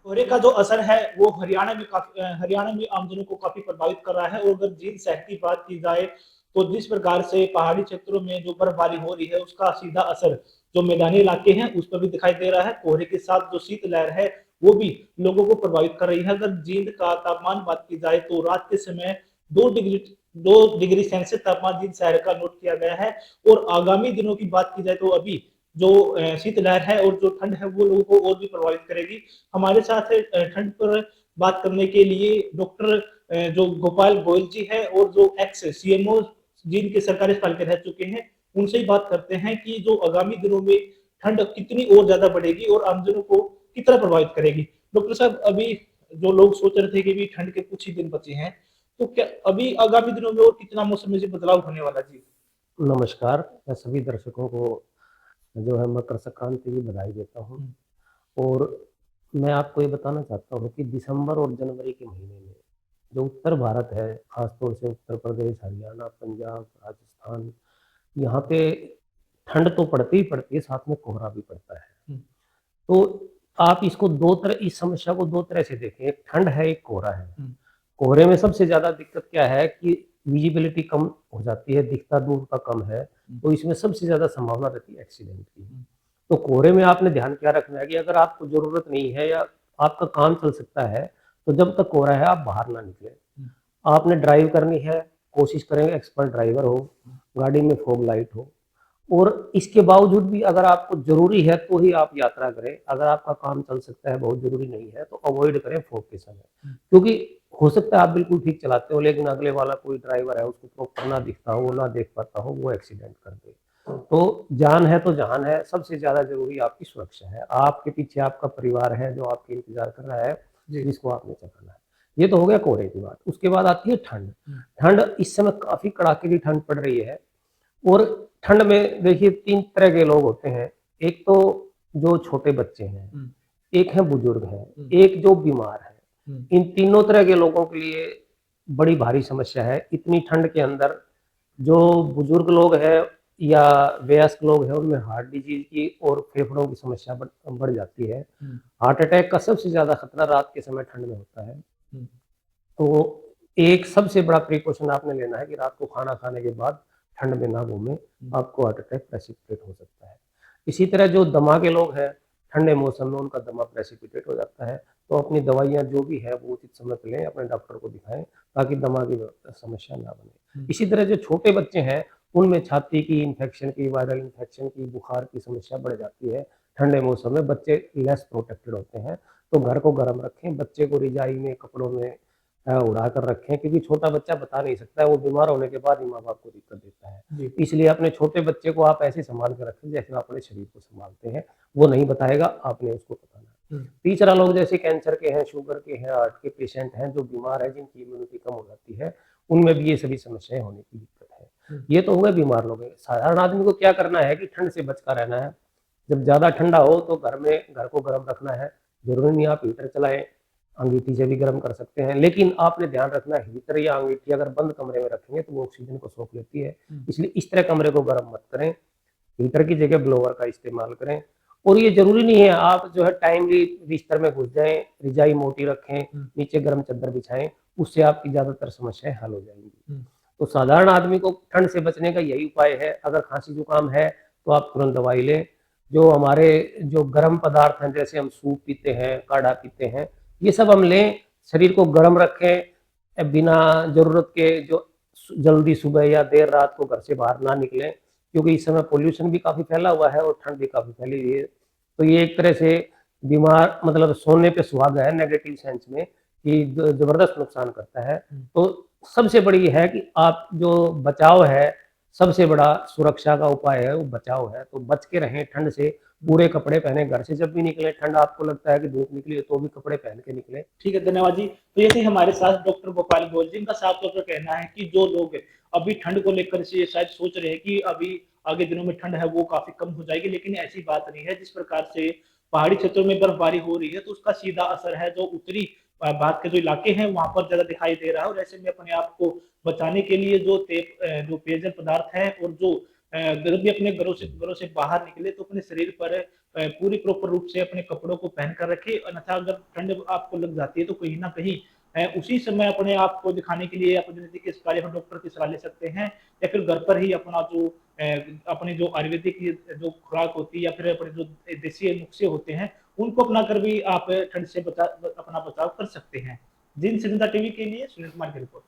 कोहरे का जो असर है वो हरियाणा में आमजनों को काफी प्रभावित कर रहा है। और अगर जींद शहर की बात की जाए तो जिस प्रकार से पहाड़ी क्षेत्रों में जो बर्फबारी हो रही है उसका सीधा असर जो मैदानी इलाके हैं उस पर भी दिखाई दे रहा है। कोहरे के साथ जो शीतलहर है वो भी लोगों को प्रभावित कर रही है। अगर जींद का तापमान बात की जाए तो रात के समय 2 डिग्री 2 डिग्री सेल्सियस तापमान जींद शहर का नोट किया गया है। और आगामी दिनों की बात की जाए तो अभी जो शीतलहर है और जो ठंड है वो लोगों को और भी प्रभावित करेगी। हमारे साथ ठंड पर बात करने के लिए डॉक्टर जो गोपाल गोयल जी है और जो एक्स सीएमओ जिनके सरकारी अस्पताल के रह चुके हैं उनसे ही बात करते हैं कि जो आगामी दिनों में ठंड कितनी और ज्यादा बढ़ेगी और आमजनों को कितना प्रभावित करेगी। डॉक्टर साहब, अभी जो लोग सोच रहे थे कि भी ठंड के कुछ ही दिन बचे हैं, तो क्या अभी आगामी दिनों में और कितना मौसम में बदलाव होने वाला जी? नमस्कार। मैं सभी दर्शकों को जो है मकर संक्रांति की बधाई देता हूँ। और मैं आपको ये बताना चाहता हूँ कि दिसंबर और जनवरी के महीने में जो उत्तर भारत है, खासतौर से उत्तर प्रदेश, हरियाणा, पंजाब, राजस्थान, यहाँ पे ठंड तो पड़ती ही पड़ती है, साथ में कोहरा भी पड़ता है। तो आप इसको इस समस्या को दो तरह से देखें, एक ठंड है, एक कोहरा है। कोहरे में सबसे ज्यादा दिक्कत क्या है कि विजिबिलिटी कम हो जाती है, दिखता दूर का कम है, तो इसमें सबसे ज्यादा संभावना रहती है एक्सीडेंट की। तो कोहरे में आपने ध्यान क्या रखना है कि अगर आपको जरूरत नहीं है या आपका काम चल सकता है तो जब तक कोहरा है आप बाहर ना निकले। आपने ड्राइव करनी है, कोशिश करेंगे एक्सपर्ट ड्राइवर हो, गाड़ी में फॉग लाइट हो। और इसके बावजूद भी अगर आपको जरूरी है तो ही आप यात्रा करें। अगर आपका काम चल सकता है, बहुत जरूरी नहीं है, तो अवॉइड करें फॉग के समय। क्योंकि हो सकता है आप बिल्कुल ठीक चलाते हो लेकिन अगले वाला कोई ड्राइवर है उसको प्रॉपर ना दिखता हो, ना देख पाता हो, वो एक्सीडेंट कर दे। तो जान है तो जहान है। सबसे ज्यादा जरूरी आपकी सुरक्षा है। आपके पीछे आपका परिवार है जो आपके इंतजार कर रहा है, जिसको आपने चलाना है। ये तो हो गया कोहरे की बात। उसके बाद आती है ठंड। ठंड इस समय काफी कड़ाके की ठंड पड़ रही है। और ठंड में देखिए 3 तरह के लोग होते हैं। एक तो जो छोटे बच्चे हैं, एक है बुजुर्ग है, एक जो बीमार है। इन तीनों तरह के लोगों के लिए बड़ी भारी समस्या है। इतनी ठंड के अंदर जो बुजुर्ग लोग हैं या वयस्क लोग हैं उनमें हार्ट डिजीज की और फेफड़ों की समस्या बढ़ जाती है। हार्ट अटैक का सबसे ज्यादा खतरा रात के समय ठंड में होता है। तो एक सबसे बड़ा प्रिकॉशन आपने लेना है कि रात को खाना खाने के बाद ठंड में ना घूमे, आपको हार्ट अटैक प्रेसिपिटेट हो सकता है। इसी तरह जो दमा के लोग हैं, ठंडे मौसम में उनका दमा प्रेसिपिटेट हो जाता है, तो अपनी दवाइयाँ जो भी है वो उचित समय पर लें, अपने डॉक्टर को दिखाएं ताकि दमा की समस्या ना बने। इसी तरह जो छोटे बच्चे हैं उनमें छाती की इन्फेक्शन की, वायरल इन्फेक्शन की, बुखार की समस्या बढ़ जाती है। ठंडे मौसम में बच्चे लेस प्रोटेक्टेड होते हैं। तो घर को गर्म रखें, बच्चे को रिजाई में, कपड़ों में उड़ा कर रखें, क्योंकि छोटा बच्चा बता नहीं सकता है, वो बीमार होने के बाद ही माँ बाप को दिक्कत देता है। इसलिए अपने छोटे बच्चे को आप ऐसे संभाल कर रखें जैसे आप अपने शरीर को संभालते हैं। वो नहीं बताएगा, आपने उसको बताना है। तीसरा लोग जैसे कैंसर के हैं, शुगर के हैं, हार्ट के पेशेंट हैं, जो बीमार है, जिनकी इम्यूनिटी कम हो जाती है, उनमें भी ये सभी समस्याएं होने की दिक्कत है। ये तो हो गए बीमार लोग। साधारण आदमी को क्या करना है कि ठंड से बचकर रहना है। जब ज्यादा ठंडा हो तो घर को गर्म रखना है। जरूरी नहीं आप हीटर चलाएं, अंगीठी से भी गर्म कर सकते हैं, लेकिन आपने ध्यान रखना है हीटर या अंगीठी अगर बंद कमरे में रखेंगे तो वो ऑक्सीजन को सोख लेती है। इसलिए इस तरह कमरे को गर्म मत करें। हीटर की जगह ब्लोअर का इस्तेमाल करें। और ये जरूरी नहीं है आप जो है टाइमली बिस्तर में घुस जाएं, रिजाई मोटी रखें, नीचे गर्म चादर बिछाएं, उससे आपकी ज्यादातर समस्याएं हल हो जाएंगी। तो साधारण आदमी को ठंड से बचने का यही उपाय है। अगर खांसी जुकाम है तो आप तुरंत दवाई लें। जो हमारे जो गर्म पदार्थ हैं, जैसे हम सूप पीते हैं, काढ़ा पीते हैं, ये सब हम लें, शरीर को गर्म रखें। बिना जरूरत के जो जल्दी सुबह या देर रात को घर से बाहर ना निकलें, क्योंकि इस समय पोल्यूशन भी काफी फैला हुआ है और ठंड भी काफी फैली हुई है। तो ये एक तरह से बीमार मतलब सोने पे सुहागा है नेगेटिव सेंस में, कि जबरदस्त नुकसान करता है। तो सबसे बड़ी है कि आप जो बचाव है, सबसे बड़ा सुरक्षा का उपाय है वो बचाव है। तो बच के रहें ठंड से, पूरे कपड़े पहने, घर से जब भी निकले, ठंड आपको लगता है कि धूप निकली है तो भी कपड़े पहन के निकले। ठीक है, धन्यवाद जी। तो जैसे हमारे साथ डॉक्टर गोपाल गोयल जी, इनका साफ तौर पर कहना है कि जो लोग अभी ठंड को लेकर से शायद सोच रहे हैं कि अभी आगे दिनों में ठंड है वो काफी कम हो जाएगी, लेकिन ऐसी बात नहीं है। जिस प्रकार से पहाड़ी क्षेत्रों में बर्फबारी हो रही है तो उसका सीधा असर है जो उत्तरी भारत के जो इलाके हैं वहां पर ज्यादा दिखाई दे रहा है। और ऐसे में अपने आप को बचाने के लिए जो पेयजल पदार्थ है और जो जब भी अपने घरों से बाहर निकले तो अपने शरीर पर पूरी प्रॉपर रूप से अपने कपड़ों को पहन कर रखे, अन्यथा अगर ठंड आपको लग जाती है तो कहीं ना कहीं उसी समय अपने आप को दिखाने के लिए अपने नजदीकी अस्पताल या डॉक्टर की सलाह ले सकते हैं, या फिर घर पर ही अपना जो अपने जो आयुर्वेदिक जो खुराक होती है या फिर अपने जो देसी नुस्खे होते हैं उनको अपना कर भी आप ठंड से अपना बचाव कर सकते हैं। जिन सिंधा टीवी के लिए सुनील कुमार की रिपोर्ट।